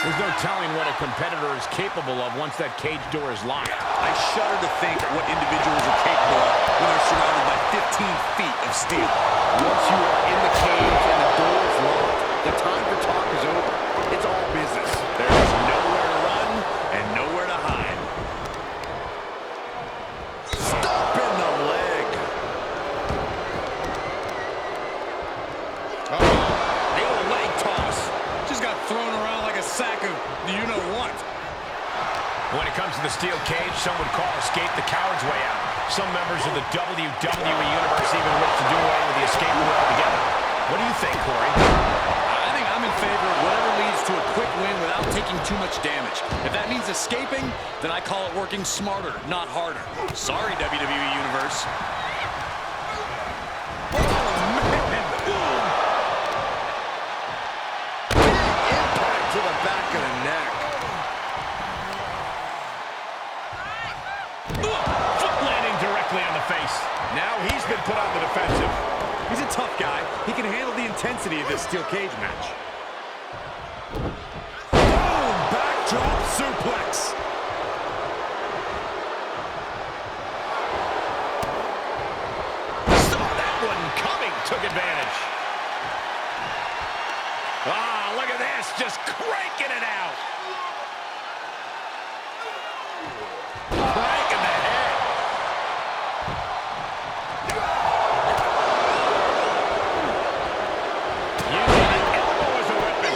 There's no telling what a competitor is capable of once that cage door is locked. I shudder to think what individuals are capable of when they're surrounded by 15 feet of steel. Once you are in the cage and the door is locked, the time for talk is over. It's all business. There's nowhere to run and nowhere to hide. Stop in the leg. The old leg toss. Just got thrown around like a sack of you-know-what. When it comes to the steel cage, some would call escape the coward's way out. Some members of the WWE Universe even wish to do away with the escape route altogether. What do you think, Corey? I think I'm in favor of whatever leads to a quick win without taking too much damage. If that means escaping, then I call it working smarter, not harder. Sorry, WWE Universe. Oh, man. Big impact to the back of the neck. Foot landing directly on the face. Now he's been put on the defensive. He's a tough guy. He can handle the intensity of this steel cage match. Boom! Backdrop suplex. Saw that one coming. Took advantage. Ah, look at this. Just cranking it out. Cranking the head. Using the elbow as a weapon.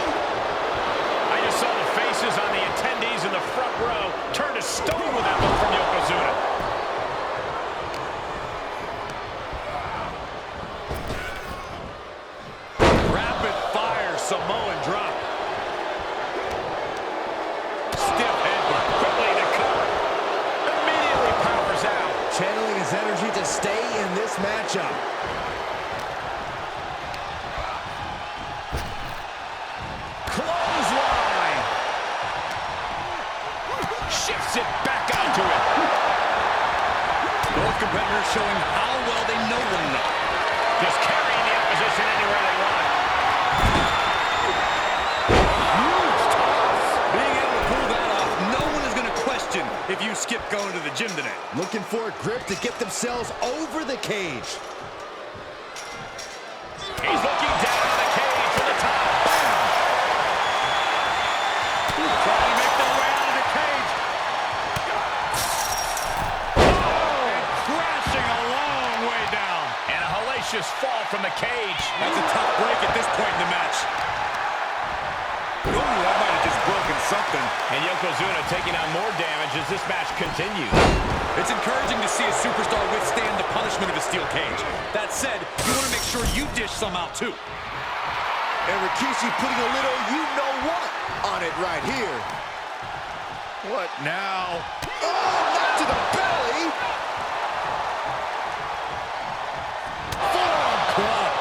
I just saw the faces on the attendees in the front row turn to stone with that look from Yokozuna. Rapid fire Samoan drop. Stiff headbutt. Quickly to cover. Immediately powers out. Channeling his energy to stay in this matchup. Clothesline. Shifts it back onto it. Both competitors showing how well they know one another. Just carrying the opposition anywhere they want. Huge toss. Being able to pull that off, no one is going to question if you skip going to the gym today. Looking for a grip to get themselves over the cage. He's looking down on the cage for the top. Trying to make their way out of the cage. Oh, and crashing a long way down. And a hellacious fall from the cage. That's a tough break at this point in the match. Ooh, that might have just broken something. And Yokozuna taking on more damage as this match continues. It's encouraging to see a superstar withstand the punishment of a steel cage. That said, you want to make sure you dish some out too. And Rikishi putting a little you-know-what on it right here. What now? Oh, not to the belly. Forearm club.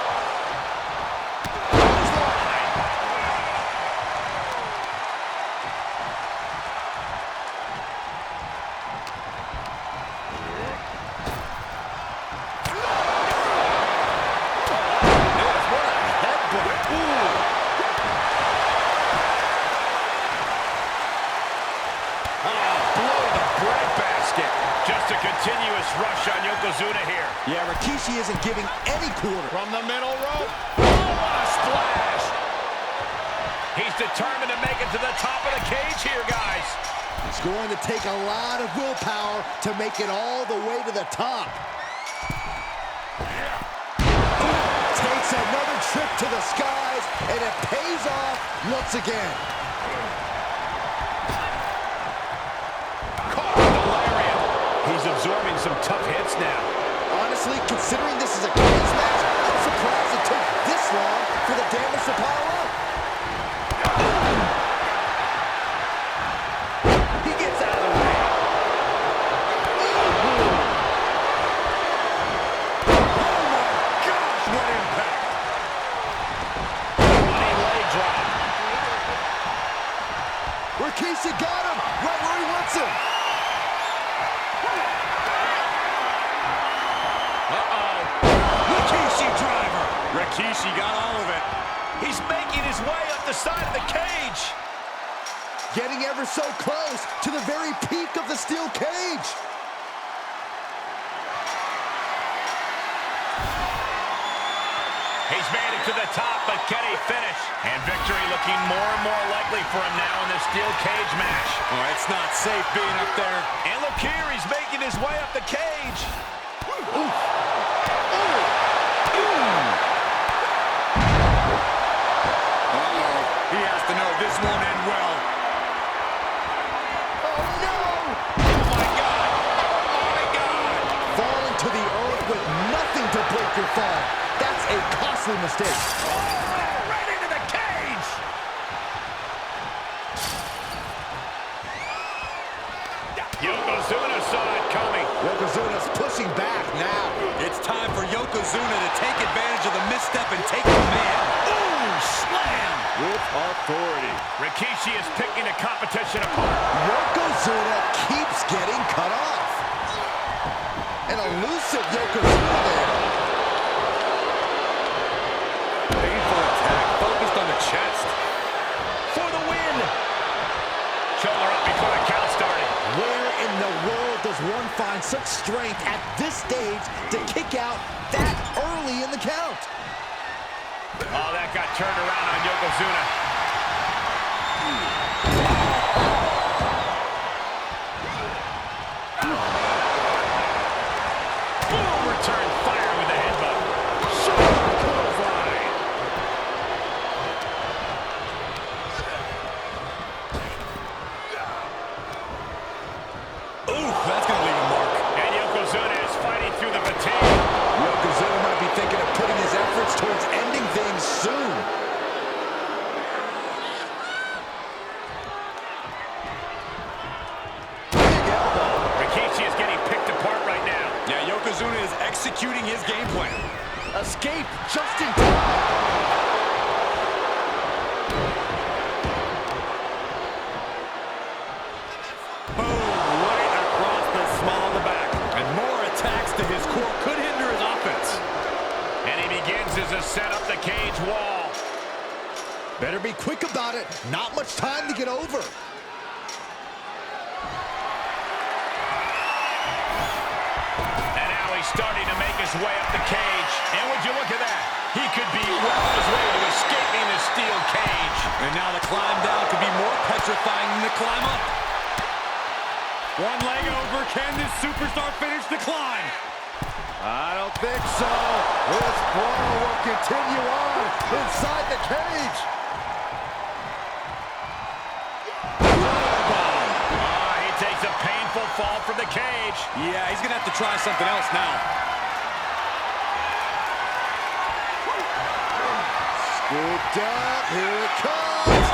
Just a continuous rush on Yokozuna here. Yeah, Rikishi isn't giving any quarter. From the middle rope. Oh, what a splash. He's determined to make it to the top of the cage here, guys. It's going to take a lot of willpower to make it all the way to the top. Takes another trip to the skies, and it pays off once again. He's absorbing some tough hits now. Honestly, considering this is a cage match, I'm surprised it took this long for the damage to pile up. He gets out of the way. Oh my gosh, what impact! Running leg drop. Rikishi got him right where he wants him. Rikishi got all of it. He's making his way up the side of the cage. getting ever so close to the very peak of the steel cage. He's made it to the top, but can he finish? And victory looking more and more likely for him now in this steel cage match. Oh, it's not safe being up there. And look here, he's making his way up the cage. Uh-oh, he has to know this won't end well. Oh, no! Oh, my God. Oh, my God. Falling to the earth with nothing to break your fall. That's a costly mistake. Oh, right into the cage. Yokozuna saw it coming. Yokozuna's pushing back now. It's time for Yokozuna to take advantage of the misstep and take command. Ooh, slam. With authority. Rikishi is picking the competition apart. Yokozuna keeps getting cut off. An elusive Yokozuna there. Painful attack, focused on the chest. For the win. Shoulder up before the count started. Where in the world does one find such strength at this stage to kick out that early in the count? Oh, that got turned around on Yokozuna. Boom, return fire with the headbutt. Shoulder clothesline. Ooh, that's gonna leave a mark. And Yokozuna is fighting through the fatigue. Yokozuna might be thinking of putting his efforts towards ending things soon. Big elbow. Rikishi is getting picked apart right now. Yeah, Yokozuna is executing his game plan. Escape just in time. Boom, right across the small of the back. And more attacks to his core could hinder his offense. And he begins his ascent up the cage wall. Better be quick about it. Not much time to get over. And now he's starting to make his way up the cage. And would you look at that? He could be well on his way to escaping the steel cage. And now the climb down could be more petrifying than the climb up. One leg over. Can this superstar finish the climb? I don't think so. This brawl will continue on inside the cage. He takes a painful fall from the cage. Yeah, he's going to have to try something else now. Scooped up. Here it comes.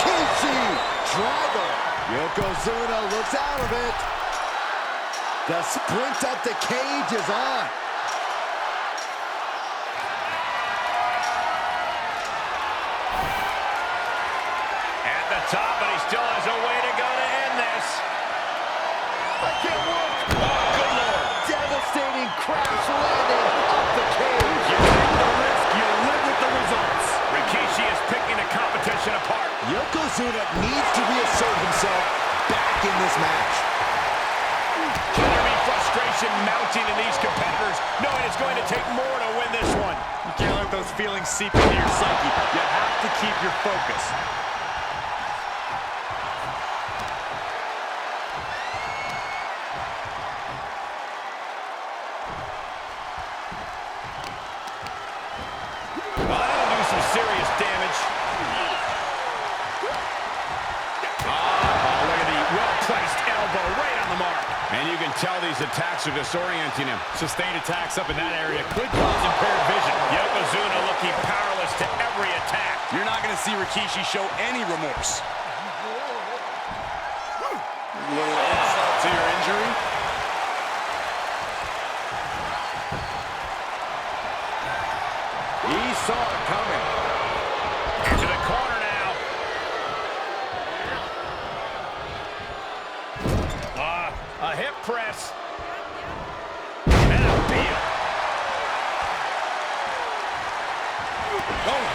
Rikishi. Driver. Yokozuna looks out of it. The sprint up the cage is on. At the top, but he still has a way to go to end this. I can't work. Oh, good Lord. Devastating crash landing up the cage. You take the risk, you live with the results. Rikishi is picking the competition apart. Yokozuna needs to reassert himself back in this match. Can there be frustration mounting in these competitors, knowing it's going to take more to win this one? You can't let those feelings seep into your psyche. You have to keep your focus. Well, that'll do some serious damage. Look at the well-placed elbow right on the mark. And you can tell these attacks are disorienting him. Sustained attacks up in that area could cause impaired vision. Yokozuna looking powerless to every attack. You're not going to see Rikishi show any remorse. A little insult to your injury. He saw it coming. Into the corner now. A hip press. And a beat. Oh.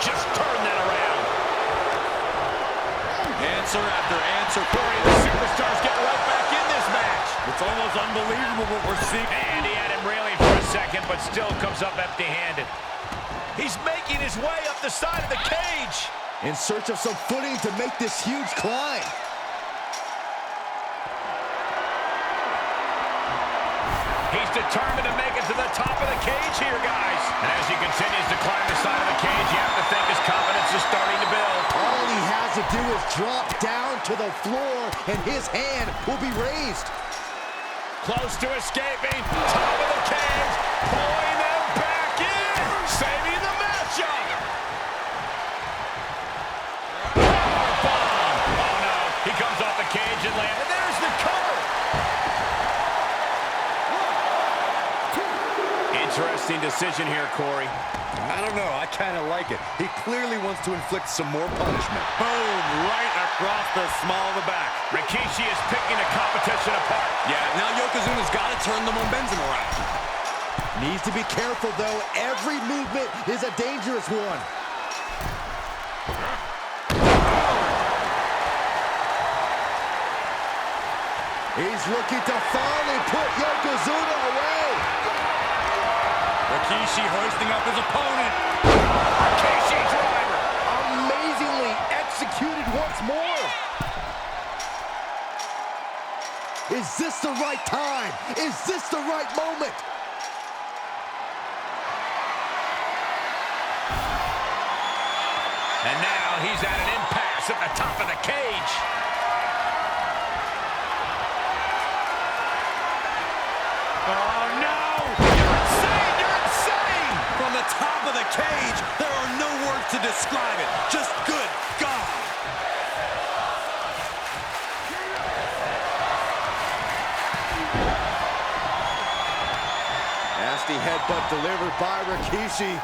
Just turn that around. Answer after answer. Corey, the superstars get right back in this match. It's almost unbelievable what we're seeing. And he had him reeling for a second, but still comes up empty-handed. He's making his way up the side of the cage. In search of some footing to make this huge climb. He's determined to make it to the top of the cage here, guys. And as he continues to climb the side of the cage, you have to think his confidence is starting to build. All he has to do is drop down to the floor, and his hand will be raised. Close to escaping. Top of the cage. Pulling them back in. Saving the matchup. Powerbomb. Oh, no. He comes off the cage and lands. And there's the cover. Interesting decision here, Corey. I don't know. I kind of like it. He clearly wants to inflict some more punishment. Boom! Right across the small of the back. Rikishi is picking the competition apart. Yeah, now Yokozuna's got to turn the momentum around. Needs to be careful, though. Every movement is a dangerous one. He's looking to finally put Yokozuna away. Rikishi hoisting up his opponent. Rikishi driver. Amazingly executed once more. Is this the right time? Is this the right moment? And now he's at an impasse at the top of the cage. Oh, no! You're insane! You're insane! From the top of the cage, there are no words to describe it. Just good God. Nasty headbutt delivered by Rikishi.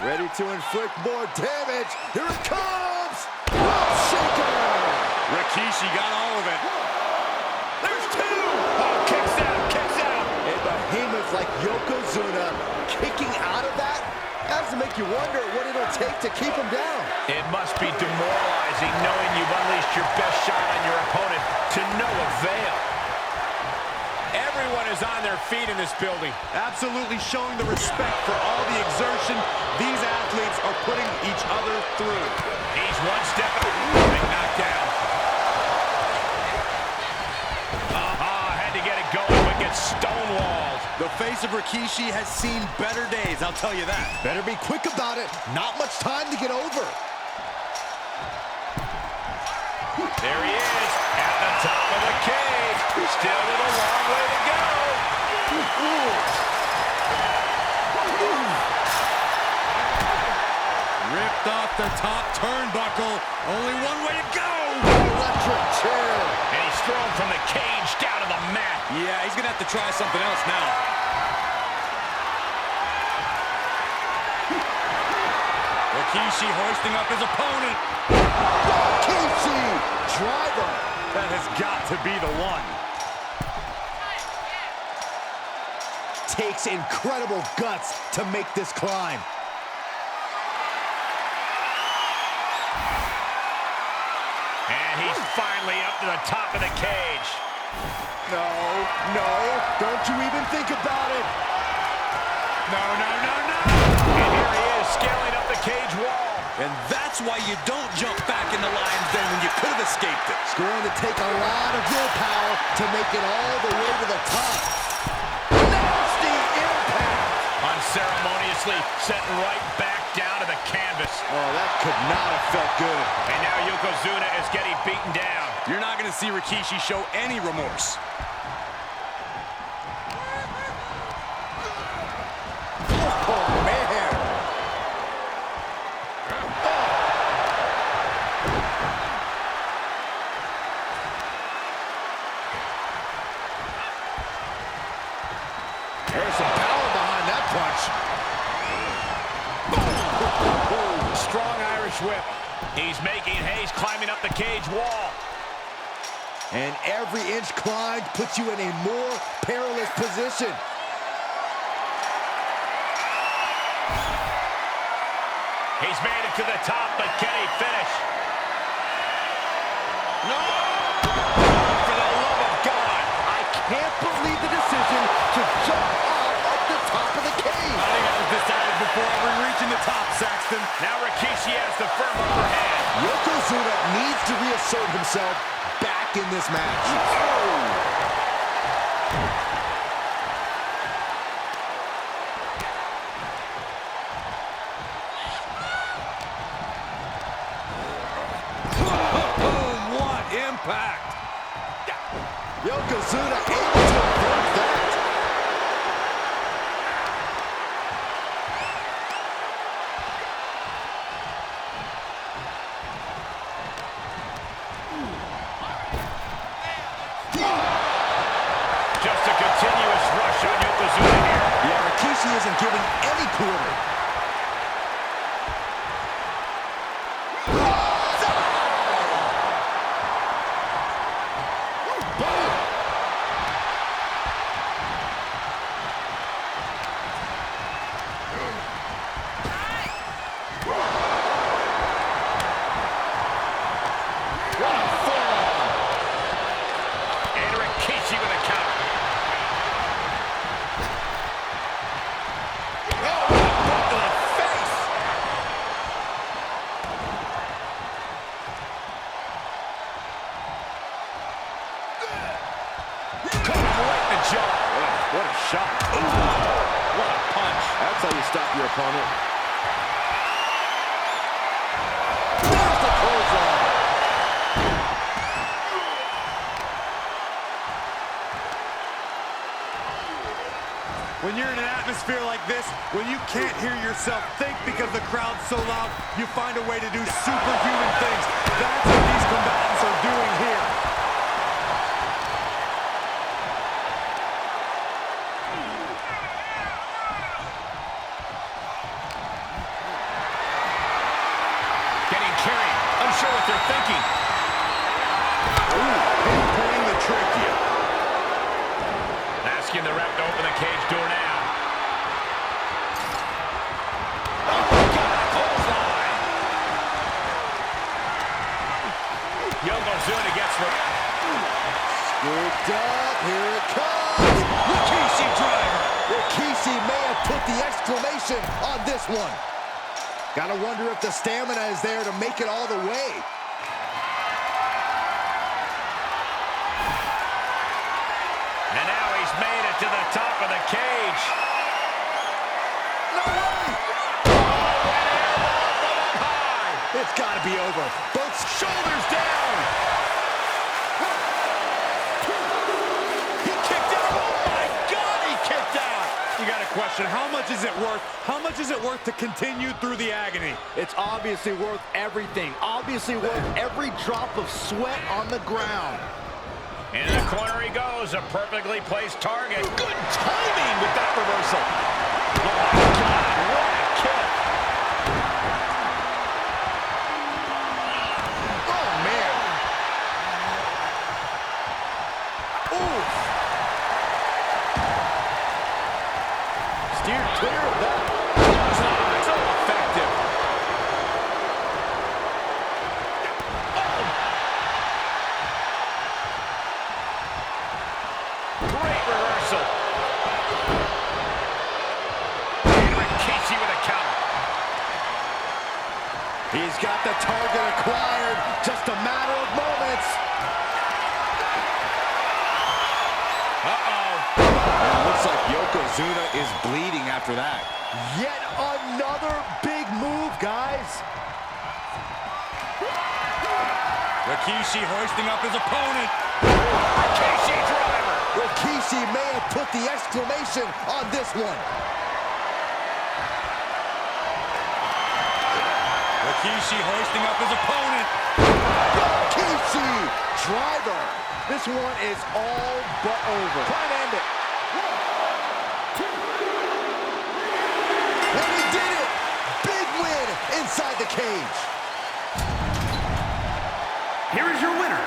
Ready to inflict more damage. Here it comes! Rope shaker! Rikishi got all of it. There's two! Oh, kicks out, kicks out! A behemoth like Yokozuna kicking out of that has to make you wonder what it'll take to keep him down. It must be demoralizing knowing you've unleashed your best shot on your opponent to no avail. Everyone is on their feet in this building. Absolutely showing the respect for all the exertion these athletes are putting each other through. He's one step up. Big knockdown. Had to get it going, but gets stonewalled. The face of Rikishi has seen better days, I'll tell you that. Better be quick about it. Not much time to get over. There he is, at the top of the cage. Still with a long way to go. Ripped off the top turnbuckle. Only one way to go. Electric chair. And he's thrown from the cage down to the mat. Yeah, he's going to have to try something else now. Rikishi hoisting up his opponent. Rikishi driver. That has got to be the one. Takes incredible guts to make this climb. And he's finally up to the top of the cage. No, no, don't you even think about it. No, no, no, no! And here he is, scaling up the cage wall. And that's why you don't jump back in the lion's den when you could have escaped it. It's going to take a lot of willpower to make it all the way to the top. Nasty impact! Unceremoniously sent right back down to the canvas. Oh, that could not have felt good. And now Yokozuna is getting beaten down. You're not going to see Rikishi show any remorse. Oh, man. There's some power behind that punch. Strong Irish whip. He's making haste, climbing up the cage wall. And every inch climbed puts you in a more perilous position. He's made it to the top, but can he finish? No! For the love of God! I can't believe the decision to jump off the top of the cage. I think that was decided before we reaching the top, Saxton. Now Rikishi has the firm upper hand. Yokozuna needs to reassert himself back in this match. Impact. Yokozuna able to avoid that. Just a continuous rush on Yokozuna here. Yeah, Rikishi isn't giving any quarter. What a shot. Ooh. What a punch. That's how you stop your opponent. There's the clothesline. When you're in an atmosphere like this, when you can't hear yourself think because the crowd's so loud, you find a way to do superhuman things. That's what these combatants are doing here. Unsure what they're thinking. Ooh, pinpointing the trachea. Asking the ref to open the cage door now. Oh, God, clothesline. Yokozuna gets the... Scooped up, here it comes. Rikishi driver. Rikishi may have put the exclamation on this one. Gotta wonder if the stamina is there to make it all the way. And now he's made it to the top of the cage. No way! Oh, high. It's gotta be over. Both Shoulders down. He kicked out. Oh, my God, he kicked out. You got a question, how much is it worth? How much is it worth to continue through the agony? It's obviously worth everything. Obviously worth every drop of sweat on the ground. In the corner he goes, a perfectly placed target. Good timing with that reversal. Oh, my God, what a kick. Oh, man. Ooh. Steered clear of that. So effective. Oh. Great reversal. And Rikishi with a counter. He's got the target acquired. Just a matter of moments. Uh-oh. And it looks like Yokozuna is bleeding after that. Yet another big move, guys. Rikishi hoisting up his opponent. Rikishi driver. Rikishi may have put the exclamation on this one. Rikishi hoisting up his opponent. Rikishi driver. This one is all but over. Try to end it. 1, 2. And he did it. Big win inside the cage. Here is your winner,